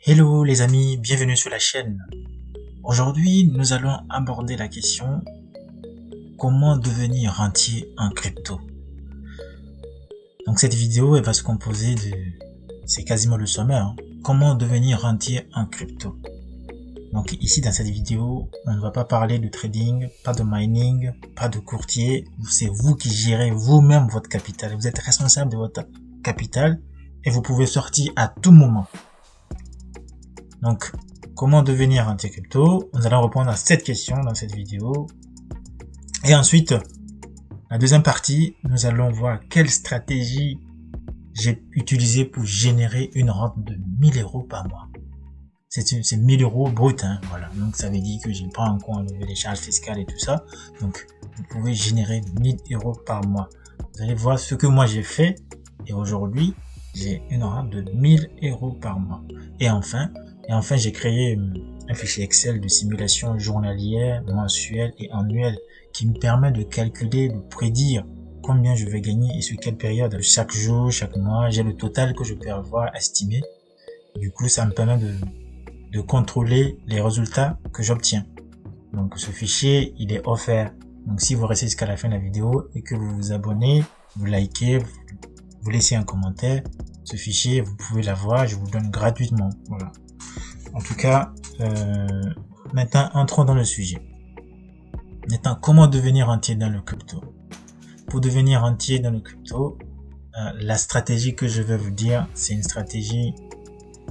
Hello les amis, bienvenue sur la chaîne. Aujourd'hui, nous allons aborder la question comment devenir rentier en crypto. Donc cette vidéo elle va se composer de, c'est quasiment le sommaire, comment devenir rentier en crypto. Donc ici dans cette vidéo, on ne va pas parler de trading, pas de mining, pas de courtier. C'est vous qui gérez vous-même votre capital. Vous êtes responsable de votre capital et vous pouvez sortir à tout moment. Donc, comment devenir rentier crypto? Nous allons répondre à cette question dans cette vidéo. Et ensuite, la deuxième partie, nous allons voir quelle stratégie j'ai utilisée pour générer une rente de 1000 € par mois. C'est 1000 € brut, hein, voilà. Donc, ça veut dire que j'ai pas encore enlevé les charges fiscales et tout ça. Donc, vous pouvez générer 1000 € par mois. Vous allez voir ce que moi j'ai fait. Et aujourd'hui, j'ai une rente de 1000 € par mois. Et enfin, j'ai créé un fichier Excel de simulation journalière, mensuelle et annuelle qui me permet de calculer, de prédire combien je vais gagner et sur quelle période. Chaque jour, chaque mois, j'ai le total que je peux avoir estimé. Du coup, ça me permet de contrôler les résultats que j'obtiens. Donc, ce fichier, il est offert. Donc, si vous restez jusqu'à la fin de la vidéo et que vous vous abonnez, vous likez, vous laissez un commentaire, ce fichier, vous pouvez l'avoir, je vous le donne gratuitement. Voilà. En tout cas, maintenant, entrons dans le sujet. Maintenant, comment devenir rentier dans le crypto? Pour devenir rentier dans le crypto, la stratégie que je vais vous dire, c'est une stratégie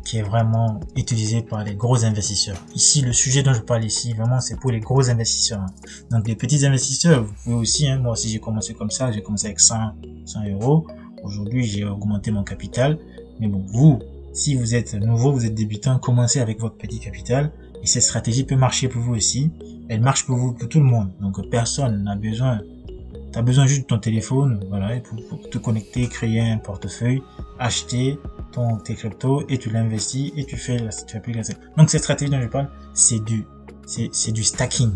qui est vraiment utilisée par les gros investisseurs. Ici, le sujet dont je parle ici, vraiment, c'est pour les gros investisseurs. Donc, les petits investisseurs, vous pouvez aussi, moi aussi, j'ai commencé comme ça, j'ai commencé avec 100 €. Aujourd'hui, j'ai augmenté mon capital. Mais bon, vous, si vous êtes nouveau, vous êtes débutant, commencez avec votre petit capital. Et cette stratégie peut marcher pour vous aussi. Elle marche pour vous, pour tout le monde. Donc, personne n'a besoin. T'as besoin juste de ton téléphone, voilà, pour te connecter, créer un portefeuille, acheter tes cryptos et tu l'investis et tu appliques la. Donc, cette stratégie dont je parle, c'est du stacking.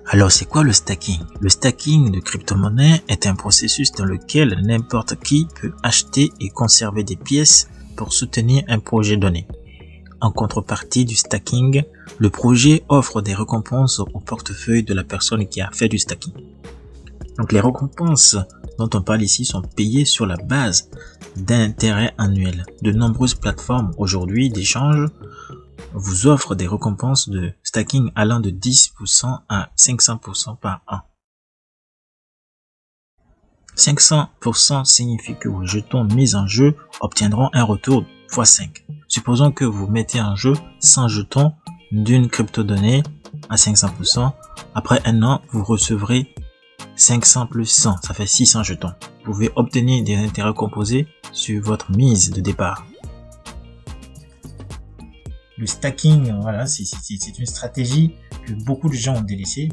Alors, c'est quoi le stacking? Le stacking de crypto-monnaie est un processus dans lequel n'importe qui peut acheter et conserver des pièces pour soutenir un projet donné. En contrepartie du stacking, le projet offre des récompenses au portefeuille de la personne qui a fait du stacking. Donc les récompenses dont on parle ici sont payées sur la base d'intérêts annuels. De nombreuses plateformes aujourd'hui d'échange vous offrent des récompenses de stacking allant de 10% à 500% par an. 500% signifie que vos jetons mis en jeu obtiendront un retour x5. Supposons que vous mettez en jeu 100 jetons d'une crypto-donnée à 500%. Après un an, vous recevrez 500 plus 100, ça fait 600 jetons. Vous pouvez obtenir des intérêts composés sur votre mise de départ. Le stacking, voilà, c'est une stratégie que beaucoup de gens ont délaissée.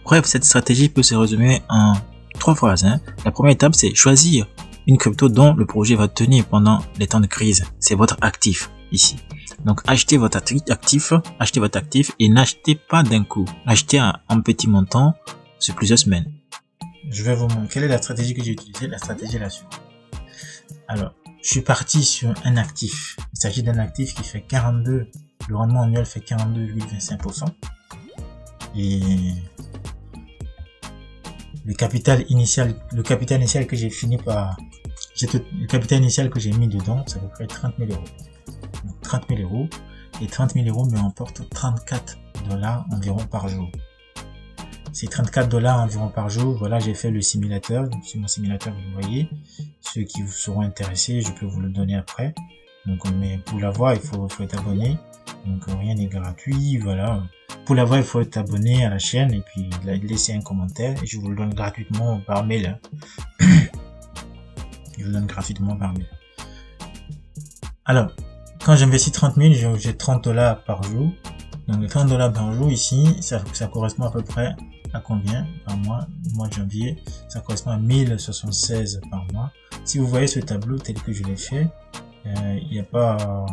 Bref, cette stratégie peut se résumer en 3 phrases. La première étape, c'est choisir une crypto dont le projet va tenir pendant les temps de crise. C'est votre actif ici. Donc, achetez votre actif et n'achetez pas d'un coup. Achetez en petit montant sur plusieurs semaines. Je vais vous montrer quelle est la stratégie que j'ai utilisée. La stratégie est là-dessus. Alors, je suis parti sur un actif. Il s'agit d'un actif qui fait 42. Le rendement annuel fait 42,25%. Et le capital initial que j'ai fini par, le capital initial que j'ai mis dedans, c'est à peu près 30 000 €. Donc 30 000 €. Et 30 000 € me rapportent 34 $ environ par jour. C'est 34 $ environ par jour. Voilà, j'ai fait le simulateur. Sur mon simulateur, vous voyez. Ceux qui vous seront intéressés, je peux vous le donner après. Donc, mais pour l'avoir, il faut être abonné. Donc, rien n'est gratuit. Voilà. Pour l'avoir, il faut être abonné à la chaîne et puis laisser un commentaire. Et je vous le donne gratuitement par mail. Je vous le donne gratuitement par mail. Alors, quand j'investis 30 000, j'ai 30 $ par jour. Donc, les 30 $ par jour ici, ça correspond à peu près à combien par mois? Le mois de janvier, ça correspond à 1076 par mois. Si vous voyez ce tableau tel que je l'ai fait, il n'y a pas,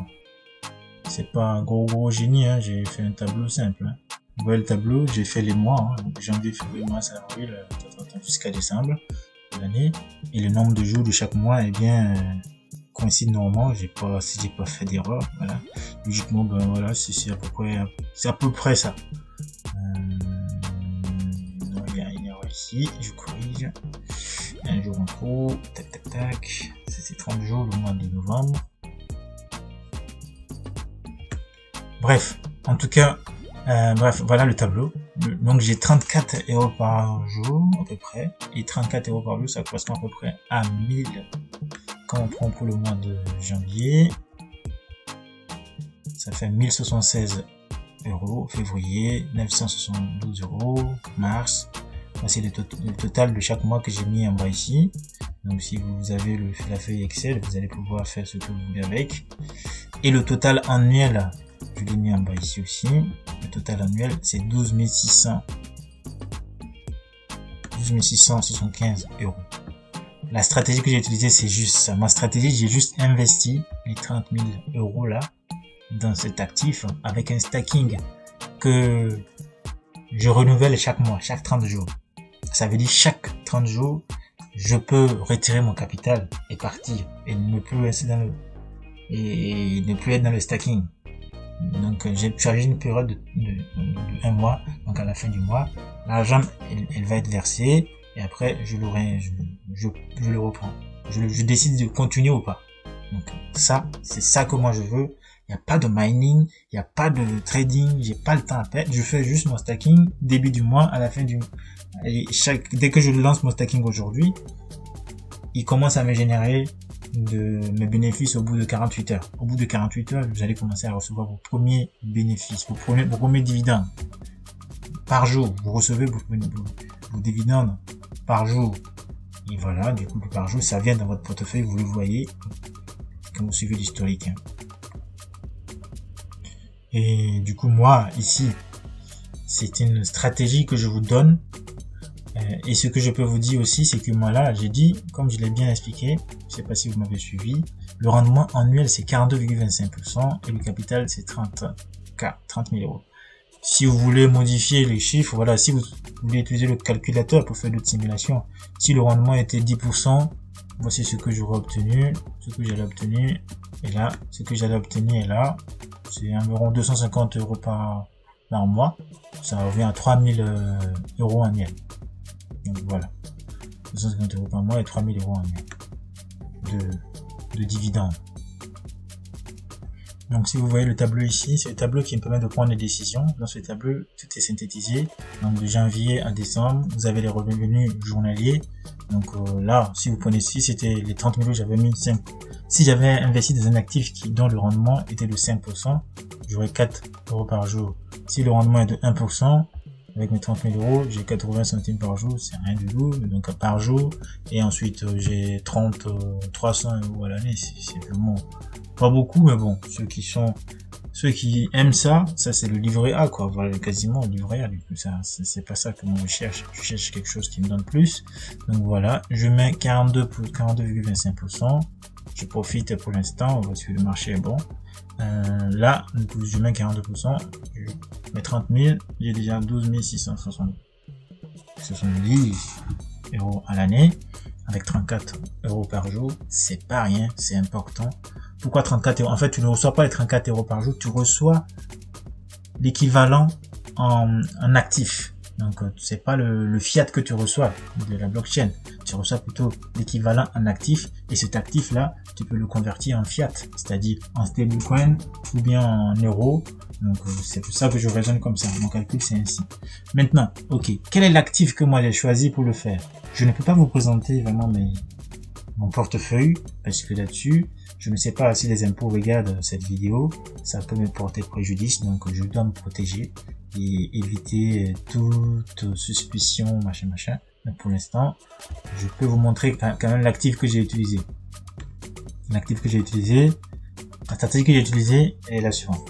c'est pas un gros génie, j'ai fait un tableau simple. Vous voyez le tableau, j'ai fait les mois, janvier, février, mars, avril, jusqu'à décembre de l'année. Et le nombre de jours de chaque mois, eh bien, coïncide normalement, si j'ai pas fait d'erreur, voilà. Logiquement, ben voilà, c'est à peu près ça. Non, il y a une erreur ici, je corrige. Un jour en trop, tac tac tac, c'est 30 jours le mois de novembre. Bref, en tout cas, bref, voilà le tableau. Donc j'ai 34 € par jour à peu près, et 34 € par jour, ça correspond à peu près à 1000 quand on prend pour le mois de janvier. Ça fait 1076 €, février 972 €, mars. C'est le total de chaque mois que j'ai mis en bas ici. Donc si vous avez la feuille Excel, vous allez pouvoir faire ce que vous voulez avec. Et le total annuel, je l'ai mis en bas ici aussi. Le total annuel, c'est 12 675 €. La stratégie que j'ai utilisée, c'est juste ça. Ma stratégie, j'ai juste investi les 30 000 € là dans cet actif avec un stacking que je renouvelle chaque mois, chaque 30 jours. Ça veut dire chaque 30 jours, je peux retirer mon capital et partir et ne plus rester ne plus être dans le stacking. Donc j'ai chargé une période de 1 mois, donc à la fin du mois, l'argent elle va être versée et après je le reprends. Je décide de continuer ou pas. Donc ça, c'est ça que moi je veux. Il n'y a pas de mining, il n'y a pas de trading, j'ai pas le temps à perdre. Je fais juste mon stacking début du mois, à la fin du mois. Et dès que je lance mon stacking aujourd'hui, il commence à me générer mes bénéfices au bout de 48 heures. Au bout de 48 heures, vous allez commencer à recevoir vos premiers bénéfices, vos premiers dividendes par jour. Vous recevez vos dividendes par jour. Et voilà, du coup, par jour, ça vient dans votre portefeuille, vous le voyez quand vous suivez l'historique. Et du coup, moi, ici, c'est une stratégie que je vous donne. Et ce que je peux vous dire aussi, c'est que moi là, j'ai dit, comme je l'ai bien expliqué, je sais pas si vous m'avez suivi, le rendement annuel c'est 42,25% et le capital c'est 30 000 €. Si vous voulez modifier les chiffres, voilà, si vous voulez utiliser le calculateur pour faire d'autres simulations, si le rendement était 10%, voici ce que j'aurais obtenu, ce que j'allais obtenir, et là, ce que j'allais obtenir là, c'est environ 250 € par mois, ça revient à 3000 € annuels. Donc voilà, 250 € par mois et 3000 € annuels de dividendes. Donc si vous voyez le tableau ici, c'est le tableau qui me permet de prendre des décisions. Dans ce tableau, tout est synthétisé. Donc de janvier à décembre, vous avez les revenus journaliers. Donc là, si vous prenez ici, c'était les 30 000 €, j'avais mis 5. Si j'avais investi dans un actif dont le rendement était de 5%, j'aurais 4 € par jour. Si le rendement est de 1%, avec mes 30 000 €, j'ai 80 centimes par jour, c'est rien du tout, donc par jour. Et ensuite, j'ai 300 € à l'année, c'est vraiment pas beaucoup, mais bon, ceux qui aiment ça c'est le livret A, quoi, voilà, quasiment le livret A, du coup, ça, c'est pas ça que moi je cherche quelque chose qui me donne plus. Donc voilà, je mets 42,25%, je profite pour l'instant, parce que le marché est bon. Là, je mets 42%, mes 30 000, j'ai déjà 12 670 € à l'année, avec 34 € par jour, c'est pas rien, c'est important. Pourquoi 34 €? En fait, tu ne reçois pas les 34 € par jour, tu reçois l'équivalent en actif. Donc, c'est pas le fiat que tu reçois de la blockchain. Tu reçois plutôt l'équivalent en actif. Et cet actif-là, tu peux le convertir en fiat, c'est-à-dire en stablecoin ou bien en euros. Donc, c'est pour ça que je raisonne comme ça. Mon calcul, c'est ainsi. Maintenant, ok, quel est l'actif que moi j'ai choisi pour le faire? Je ne peux pas vous présenter vraiment mon portefeuille, parce que là-dessus, je ne sais pas si les impôts regardent cette vidéo, ça peut me porter préjudice, donc je dois me protéger et éviter toute suspicion, machin. Mais pour l'instant, je peux vous montrer quand même l'actif que j'ai utilisé. L'actif que j'ai utilisé, la stratégie que j'ai utilisée est la suivante.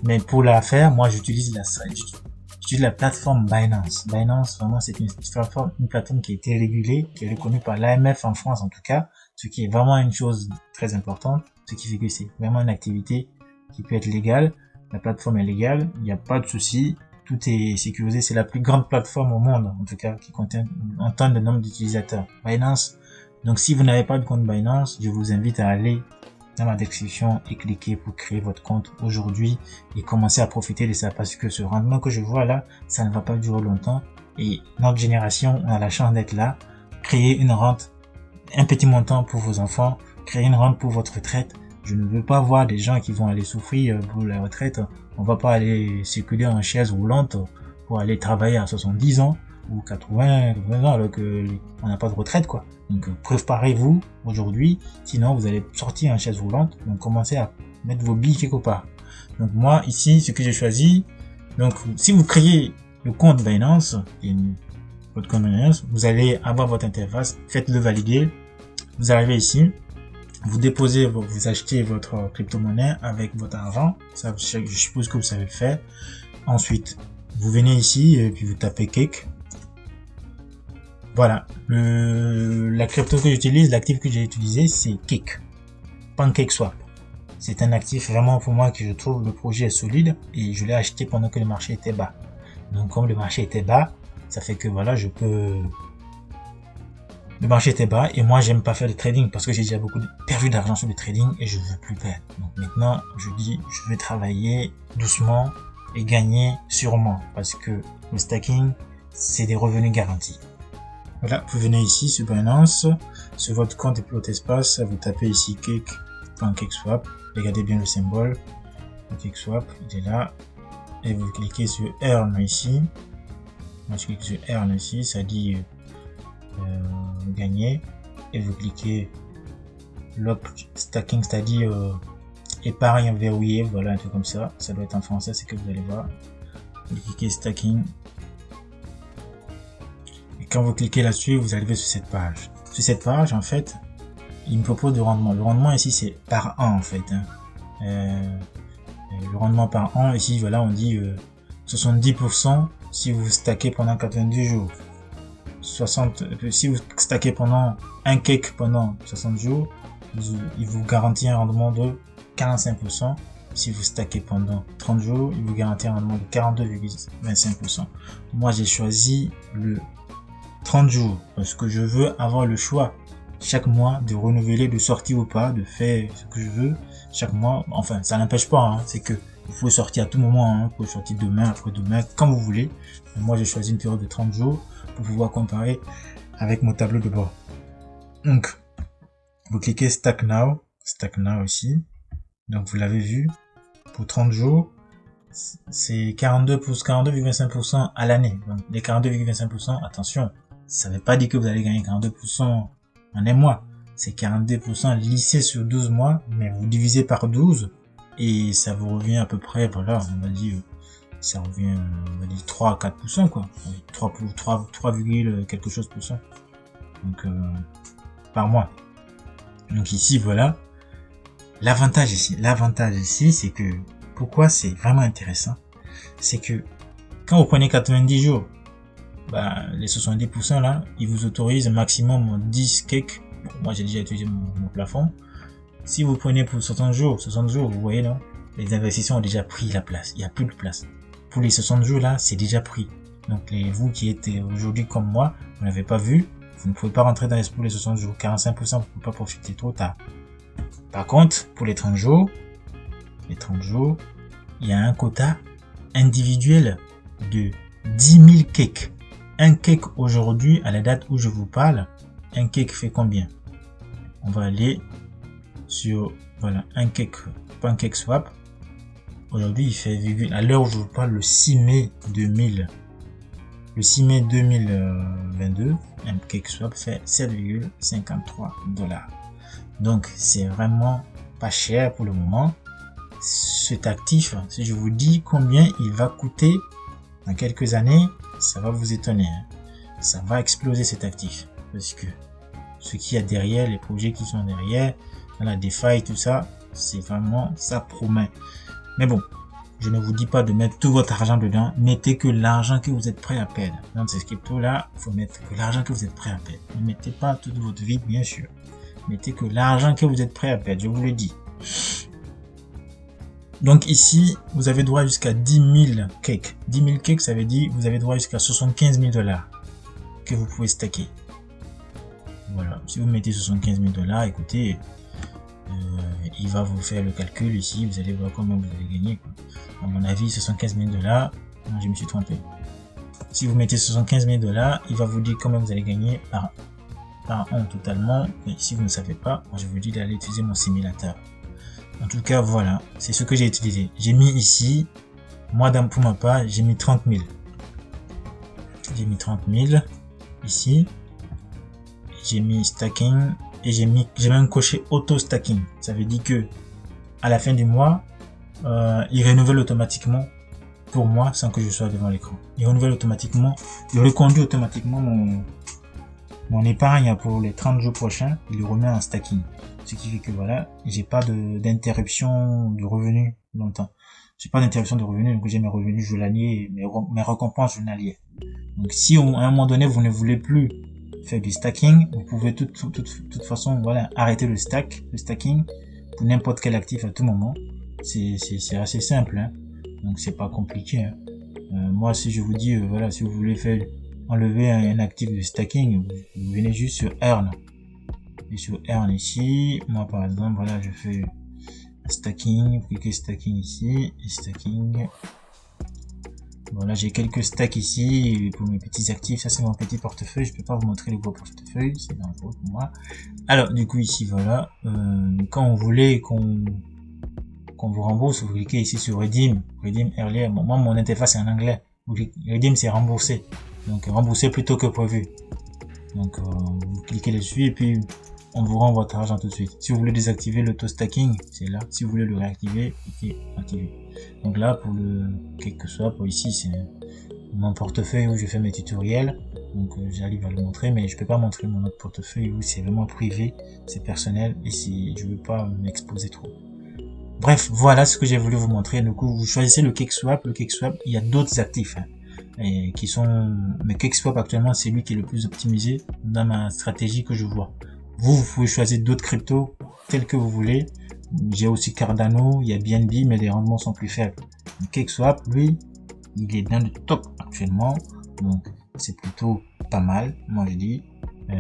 Mais pour la faire, moi j'utilise la plateforme Binance. Binance, vraiment, c'est une plateforme qui a été régulée, qui est reconnue par l'AMF en France en tout cas, ce qui est vraiment une chose très importante, ce qui fait que c'est vraiment une activité qui peut être légale. La plateforme est légale, il n'y a pas de souci, tout est sécurisé, c'est la plus grande plateforme au monde, en tout cas, qui contient un tonne de nombre d'utilisateurs. Binance, Donc si vous n'avez pas de compte Binance, je vous invite à aller dans la description et cliquer pour créer votre compte aujourd'hui et commencer à profiter de ça, parce que ce rendement que je vois là, ça ne va pas durer longtemps et notre génération, on a la chance d'être là. Créer une rente, un petit montant pour vos enfants, créer une rente pour votre retraite. Je ne veux pas voir des gens qui vont aller souffrir pour la retraite. On va pas aller circuler en chaise roulante pour aller travailler à 70 ans ou 80 ans alors que on n'a pas de retraite, quoi. Donc préparez-vous aujourd'hui, sinon vous allez sortir en chaise roulante. Donc commencez à mettre vos billes quelque part. Donc moi ici, ce que j'ai choisi, donc si vous créez le compte Binance, votre compte Binance, vous allez avoir votre interface, faites-le valider. Vous arrivez ici, vous déposez, vous achetez votre crypto-monnaie avec votre argent. Ça, je suppose que vous savez le faire. Ensuite, vous venez ici et puis vous tapez Cake. Voilà, la crypto que j'utilise, l'actif que j'ai utilisé, c'est Cake, PancakeSwap. C'est un actif vraiment pour moi que je trouve le projet est solide et je l'ai acheté pendant que le marché était bas. Donc comme le marché était bas, ça fait que voilà, le marché était bas et moi j'aime pas faire de trading parce que j'ai déjà perdu d'argent sur le trading et je veux plus perdre. Donc maintenant, je dis, je vais travailler doucement et gagner sûrement parce que le stacking, c'est des revenus garantis. Voilà, vous venez ici sur Binance, sur votre compte et puis votre espace, vous tapez ici Cake, PancakeSwap, regardez bien le symbole, PancakeSwap, il est là, et vous cliquez sur Earn ici, moi je clique sur Earn ici, ça dit gagner, et vous cliquez Lock Stacking, c'est-à-dire épargne verrouillée, voilà un truc comme ça, ça doit être en français, c'est que vous allez voir, vous cliquez Stacking. Quand vous cliquez là-dessus, vous arrivez sur cette page. Sur cette page, en fait, il me propose de rendement. Le rendement ici, c'est par an, en fait. Le rendement par an, ici, voilà, on dit 70% si vous stackez pendant 90 jours. Si vous stackez pendant un cake pendant 60 jours, il vous garantit un rendement de 45%. Si vous stackez pendant 30 jours, il vous garantit un rendement de 42,25%. Moi, j'ai choisi le 30 jours parce que je veux avoir le choix chaque mois de renouveler, de sortir ou pas, de faire ce que je veux chaque mois. Enfin, ça n'empêche pas, hein, c'est que vous pouvez sortir à tout moment, hein, vous pouvez sortir demain, après-demain, quand vous voulez. Mais moi, j'ai choisi une période de 30 jours pour pouvoir comparer avec mon tableau de bord. Donc, vous cliquez Stack Now ici. Donc, vous l'avez vu, pour 30 jours, c'est 42,25% à l'année. Donc, les 42,25%, attention, ça ne veut pas dire que vous allez gagner 42% en un mois. C'est 42% lissé sur 12 mois, mais vous divisez par 12 et ça vous revient à peu près, voilà, on va dire, ça revient, on va dire 3 à 4%, quoi. 3 quelque chose pour cent. Donc, par mois. Donc ici, voilà. L'avantage ici, c'est que, pourquoi c'est vraiment intéressant, c'est que quand vous prenez 90 jours, bah, les 70% là, ils vous autorisent maximum 10 cakes. Bon, moi j'ai déjà utilisé mon plafond. Si vous prenez pour 60 jours, vous voyez non, les investisseurs ont déjà pris la place, il n'y a plus de place. Pour les 60 jours là, c'est déjà pris. Donc vous qui êtes aujourd'hui comme moi, vous n'avez pas vu, vous ne pouvez pas rentrer dans les pour les 60 jours. 45%, vous ne pouvez pas profiter trop tard. Par contre, pour les 30 jours, il y a un quota individuel de 10 000 cakes. Un cake aujourd'hui, à la date où je vous parle, un cake fait combien? On va aller sur, voilà, un cake PancakeSwap. Aujourd'hui, il fait virgule, à l'heure où je vous parle, le 6 mai 2022, un PancakeSwap fait 7,53 $. Donc, c'est vraiment pas cher pour le moment. Cet actif, si je vous dis combien il va coûter dans quelques années, ça va vous étonner, hein. Ça va exploser cet actif parce que ce qu'il y a derrière, les projets qui sont derrière, dans la DeFi, tout ça, c'est vraiment, ça promet. Mais bon, je ne vous dis pas de mettre tout votre argent dedans, mettez que l'argent que vous êtes prêt à perdre. Dans ces cryptos là, il faut mettre que l'argent que vous êtes prêt à perdre. Ne mettez pas toute votre vie, bien sûr. Mettez que l'argent que vous êtes prêt à perdre, je vous le dis. Donc ici, vous avez droit jusqu'à 10 000 cakes. 10 000 cakes, ça veut dire vous avez droit jusqu'à 75 000 $ que vous pouvez stacker. Voilà, si vous mettez 75 000 $, écoutez, il va vous faire le calcul ici, vous allez voir combien vous allez gagner, quoi. À mon avis, 75 000 $, non, je me suis trompé. Si vous mettez 75 000 $, il va vous dire combien vous allez gagner par an totalement. Et si vous ne savez pas, moi je vous dis d'aller utiliser mon simulateur. En tout cas, voilà, c'est ce que j'ai utilisé. J'ai mis ici, moi pour ma part, j'ai mis 30 000. J'ai mis 30 000 ici. J'ai mis stacking et j'ai même coché auto stacking. Ça veut dire que à la fin du mois, il renouvelle automatiquement pour moi sans que je sois devant l'écran. Il renouvelle automatiquement, il reconduit automatiquement mon épargne pour les 30 jours prochains. Il le remet en stacking. Ce qui fait que voilà, j'ai pas d'interruption de revenus longtemps. J'ai pas d'interruption de revenus, donc j'ai mes revenus journaliers, mes récompenses journalières. Donc si à un moment donné vous ne voulez plus faire du stacking, vous pouvez de toute façon voilà arrêter le stacking pour n'importe quel actif à tout moment. C'est assez simple, hein. Donc c'est pas compliqué, hein. Moi si je vous dis voilà, si vous voulez faire enlever un actif de stacking, vous venez juste sur Earn. Et sur Earn ici, moi par exemple voilà, je fais stacking, vous cliquez stacking ici et stacking. Voilà, j'ai quelques stacks ici pour mes petits actifs. Ça c'est mon petit portefeuille, je peux pas vous montrer le gros portefeuille, c'est dans le gros pour moi. Alors du coup ici voilà, quand vous voulez qu'on vous rembourse, vous cliquez ici sur Redeem earlier. Bon, moi mon interface est en anglais, Redeem c'est rembourser, donc rembourser plutôt que prévu. Donc vous cliquez dessus et puis on vous rend votre argent tout de suite. Si vous voulez désactiver l'auto stacking, c'est là. Si vous voulez le réactiver, cliquez activer. Donc là pour le quel que soit, pour ici c'est mon portefeuille où je fais mes tutoriels. Donc j'arrive à le montrer, mais je peux pas montrer mon autre portefeuille où c'est vraiment privé, c'est personnel et je veux pas m'exposer trop. Bref, voilà ce que j'ai voulu vous montrer. Du coup, vous choisissez le CakeSwap. Le CakeSwap, il y a d'autres actifs, hein, et qui sont, mais CakeSwap actuellement, c'est lui qui est le plus optimisé dans ma stratégie que je vois. Vous pouvez choisir d'autres cryptos tels que vous voulez. J'ai aussi Cardano, il y a BNB, mais les rendements sont plus faibles. Le CakeSwap, lui, il est dans le top actuellement, donc c'est plutôt pas mal. Moi, je dis,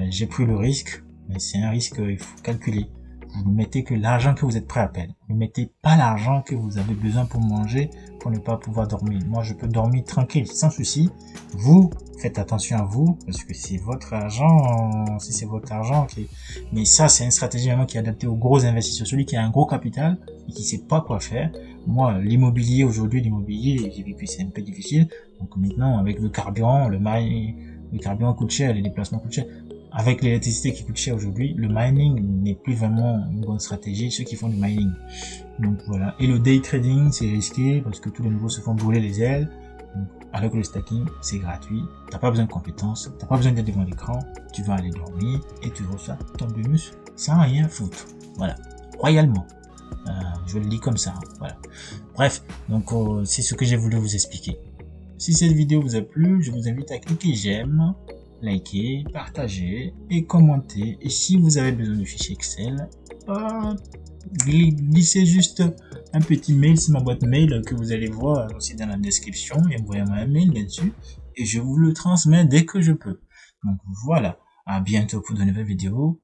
j'ai pris le risque, mais c'est un risque il faut calculer. Vous ne mettez que l'argent que vous êtes prêt à perdre. Ne mettez pas l'argent que vous avez besoin pour manger, pour ne pas pouvoir dormir. Moi, je peux dormir tranquille, sans souci. Vous, faites attention à vous, parce que c'est votre argent, si c'est votre argent, okay. Mais ça, c'est une stratégie vraiment qui est adaptée aux gros investisseurs. Celui qui a un gros capital et qui sait pas quoi faire. Moi, l'immobilier, aujourd'hui, j'ai vu que c'est un peu difficile. Donc maintenant, avec le carburant, le carburant coûte cher, les déplacements coûtent cher. Avec l'électricité qui coûte cher aujourd'hui, le mining n'est plus vraiment une bonne stratégie, ceux qui font du mining. Donc voilà. Et le day trading, c'est risqué parce que tous les nouveaux se font brûler les ailes. Donc, avec le stacking, c'est gratuit. T'as pas besoin de compétences, t'as pas besoin d'être devant l'écran. Tu vas aller dormir et tu reçois ton bonus sans rien foutre. Voilà. Royalement. Je le dis comme ça. Voilà. Bref. Donc, c'est ce que j'ai voulu vous expliquer. Si cette vidéo vous a plu, je vous invite à cliquer j'aime, liker, partager et commenter. Et si vous avez besoin de fichier Excel, glissez juste un petit mail sur ma boîte mail que vous allez voir aussi dans la description et envoyez-moi un mail bien sûr et je vous le transmets dès que je peux. Donc voilà, à bientôt pour de nouvelles vidéos.